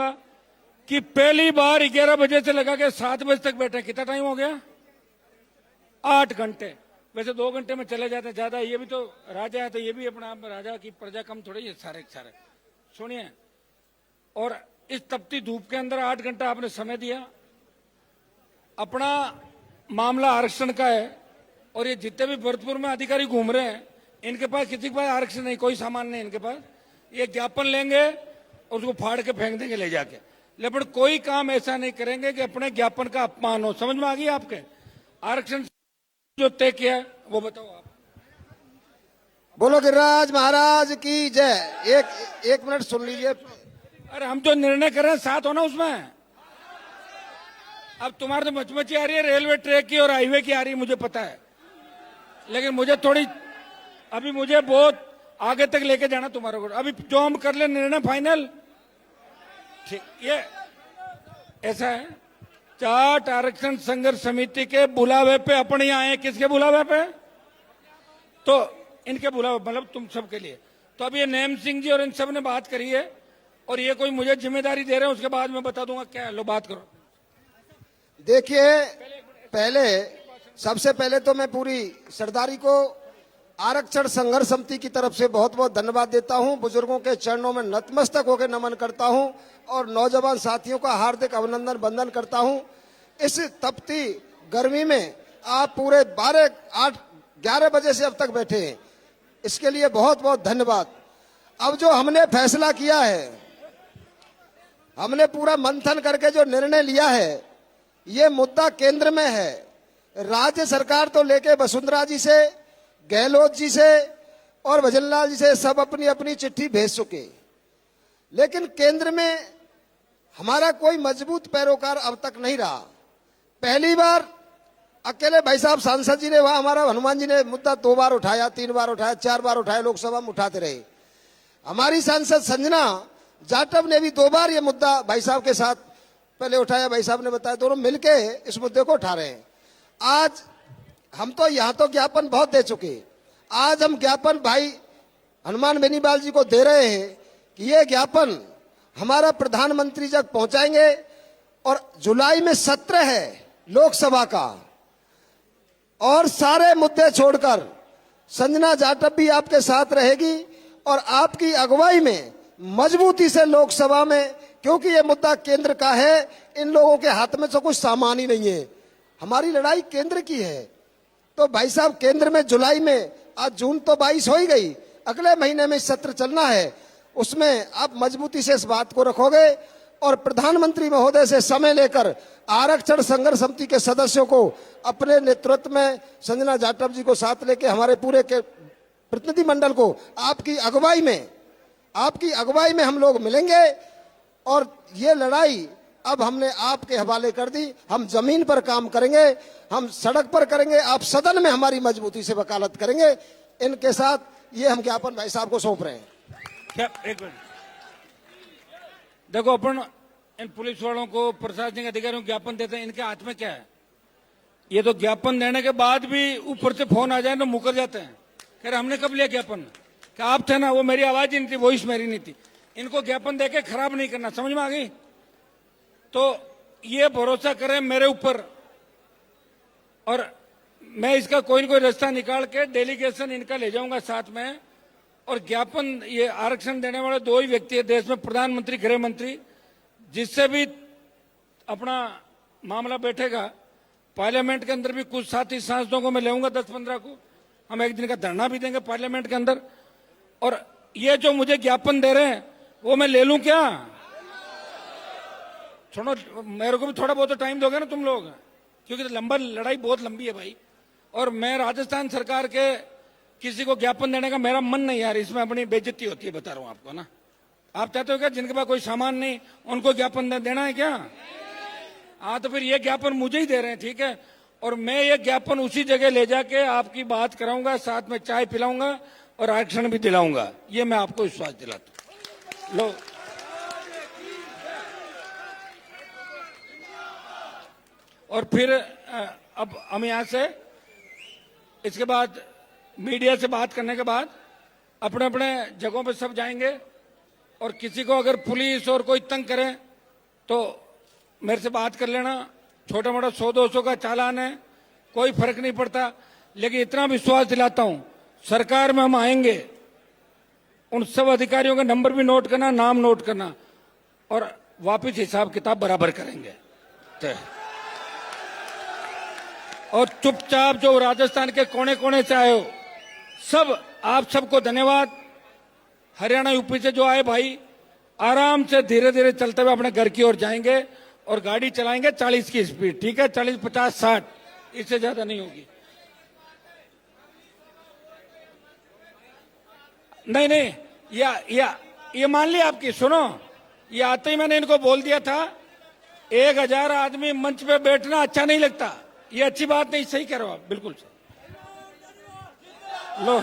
चाहूंगा कि पहली बार 11 बजे से लगा के 7 बजे तक बैठे। कितना टाइम हो गया? 8 घंटे। वैसे 2 घंटे में चले जाते ज्यादा। ये भी तो राजा है, तो ये भी अपना राजा की प्रजा कम थोड़ी है। सारे सारे सुनिए, और इस तपती धूप के अंदर 8 घंटा आपने समय दिया। अपना मामला आरक्षण का है, और ये जितने भी भरतपुर में अधिकारी घूम रहे हैं, इनके पास किसी के पास आरक्षण नहीं, कोई सामान नहीं इनके पास। ये ज्ञापन लेंगे और उसको फाड़ के फेंक देंगे ले जाके, लेकिन कोई काम ऐसा नहीं करेंगे कि अपने ज्ञापन का अपमान हो। समझ में आ गई आपके? आरक्षण जो तय किया है वो बताओ आप। बोलो गिरिराज महाराज की जय। एक मिनट सुन लीजिए। अरे हम जो निर्णय कर रहे हैं साथ हो ना उसमें। अब तुम्हारे तो मचमची आ रही है रेलवे ट्रैक की और हाईवे की आ रही है, मुझे पता है, लेकिन मुझे थोड़ी अभी मुझे बहुत आगे तक लेके जाना तुम्हारे को। अभी जो हम कर ले निर्णय फाइनल, ठीक। ये ऐसा है, जाट आरक्षण संघर्ष समिति के बुलावे पे अपन यहाँ आए। किसके बुलावे पे? तो इनके बुलावे, मतलब तुम सबके लिए। तो अब ये नेम सिंह जी और इन सब ने बात करी है, और ये कोई मुझे जिम्मेदारी दे रहे हैं, उसके बाद मैं बता दूंगा क्या है। लो बात करो। देखिए, सबसे पहले तो मैं पूरी सरदारी को आरक्षण संघर्ष समिति की तरफ से बहुत बहुत धन्यवाद देता हूं। बुजुर्गों के चरणों में नतमस्तक होकर नमन करता हूं, और नौजवान साथियों का हार्दिक अभिनंदन वंदन करता हूं। इस तपती गर्मी में आप पूरे 11 बजे से अब तक बैठे हैं, इसके लिए बहुत बहुत धन्यवाद। अब जो हमने फैसला किया है, हमने पूरा मंथन करके जो निर्णय लिया है, ये मुद्दा केंद्र में है। राज्य सरकार तो लेके वसुंधरा जी से, गहलोत जी से और भजनलाल जी से सब अपनी अपनी चिट्ठी भेज चुके, लेकिन केंद्र में हमारा कोई मजबूत पैरोकार अब तक नहीं रहा। पहली बार अकेले भाई साहब सांसद जी ने, वहां हमारा हनुमान जी ने मुद्दा 2 बार उठाया, 3 बार उठाया, 4 बार उठाया, लोकसभा में उठाते रहे। हमारी सांसद संजना जाटव ने भी 2 बार ये मुद्दा भाई साहब के साथ पहले उठाया, भाई साहब ने बताया, दोनों मिलके इस मुद्दे को उठा रहे हैं। आज हम तो यहाँ तो ज्ञापन बहुत दे चुके, आज हम ज्ञापन भाई हनुमान बेनीवाल जी को दे रहे हैं कि ये ज्ञापन हमारा प्रधानमंत्री तक पहुंचाएंगे। और जुलाई में सत्र है लोकसभा का, और सारे मुद्दे छोड़कर संजना जाटव भी आपके साथ रहेगी, और आपकी अगुवाई में मजबूती से लोकसभा में, क्योंकि ये मुद्दा केंद्र का है, इन लोगों के हाथ में तो कुछ सामान ही नहीं है। हमारी लड़ाई केंद्र की है। तो भाई साहब केंद्र में जुलाई में, आज जून तो 22 हो ही गई, अगले महीने में सत्र चलना है, उसमें आप मजबूती से इस बात को रखोगे, और प्रधानमंत्री महोदय से समय लेकर आरक्षण संघर्ष समिति के सदस्यों को अपने नेतृत्व में, संजना जाटव जी को साथ लेके, हमारे पूरे के प्रतिनिधि मंडल को आपकी अगुवाई में हम लोग मिलेंगे। और ये लड़ाई अब हमने आपके हवाले कर दी। हम जमीन पर काम करेंगे, हम सड़क पर करेंगे, आप सदन में हमारी मजबूती से वकालत करेंगे। इनके साथ ये हम ज्ञापन भाई साहब को सौंप रहे हैं। क्या एक मिनट देखो, अपन इन पुलिस वालों को, प्रशासनिक अधिकारियों को ज्ञापन देते हैं, इनके हाथ में क्या है? ये तो ज्ञापन देने के बाद भी ऊपर से फोन आ जाए तो मुकर जाते हैं, कह रहे हमने कब लिया ज्ञापन? क्या आप थे ना, वो मेरी आवाज ही नहीं थी, वॉइस मेरी नहीं थी। इनको ज्ञापन देके खराब नहीं करना, समझ में आ गई? तो ये भरोसा करें मेरे ऊपर, और मैं इसका कोई न कोई रास्ता निकाल के डेलीगेशन इनका ले जाऊंगा साथ में। और ज्ञापन, ये आरक्षण देने वाले 2 ही व्यक्ति है देश में, प्रधानमंत्री, गृह मंत्री। जिससे भी अपना मामला बैठेगा पार्लियामेंट के अंदर भी, कुछ साथी सांसदों को मैं लेऊंगा 10-15 को, हम एक दिन का धरना भी देंगे पार्लियामेंट के अंदर। और ये जो मुझे ज्ञापन दे रहे हैं वो मैं ले लूं क्या? छोड़ो, मेरे को भी थोड़ा बहुत टाइम दोगे ना तुम लोग, क्योंकि लंबा लड़ाई बहुत लंबी है भाई। और मैं राजस्थान सरकार के किसी को ज्ञापन देने का मेरा मन नहीं यार, इसमें अपनी बेइज्जती होती है, बता रहा हूं आपको ना। आप चाहते हो क्या जिनके पास कोई सामान नहीं उनको ज्ञापन देना है क्या? हाँ, तो फिर ये ज्ञापन मुझे ही दे रहे हैं, ठीक है। और मैं ये ज्ञापन उसी जगह ले जाके आपकी बात कराऊंगा, साथ में चाय पिलाऊंगा और आरक्षण भी दिलाऊंगा, ये मैं आपको विश्वास दिलाता हूं। लो, और फिर अब हम यहां से इसके बाद मीडिया से बात करने के बाद अपने अपने जगहों पे सब जाएंगे। और किसी को अगर पुलिस और कोई तंग करे तो मेरे से बात कर लेना, छोटा मोटा 100-200 का चालान है, कोई फर्क नहीं पड़ता। लेकिन इतना विश्वास दिलाता हूं, सरकार में हम आएंगे, उन सब अधिकारियों का नंबर भी नोट करना, नाम नोट करना, और वापस हिसाब किताब बराबर करेंगे। और चुपचाप जो राजस्थान के कोने कोने से आए हो, सब आप सबको धन्यवाद। हरियाणा यूपी से जो आए भाई, आराम से धीरे धीरे चलते हुए अपने घर की ओर जाएंगे और गाड़ी चलाएंगे 40 की स्पीड, ठीक है? 40, 50, 60, इससे ज्यादा नहीं होगी। नहीं नहीं, ये मान लिया आपकी। सुनो, ये आते ही मैंने इनको बोल दिया था, 1000 आदमी मंच पे बैठना अच्छा नहीं लगता। ये अच्छी बात नहीं, सही कह रहे हो आप, बिल्कुल। लो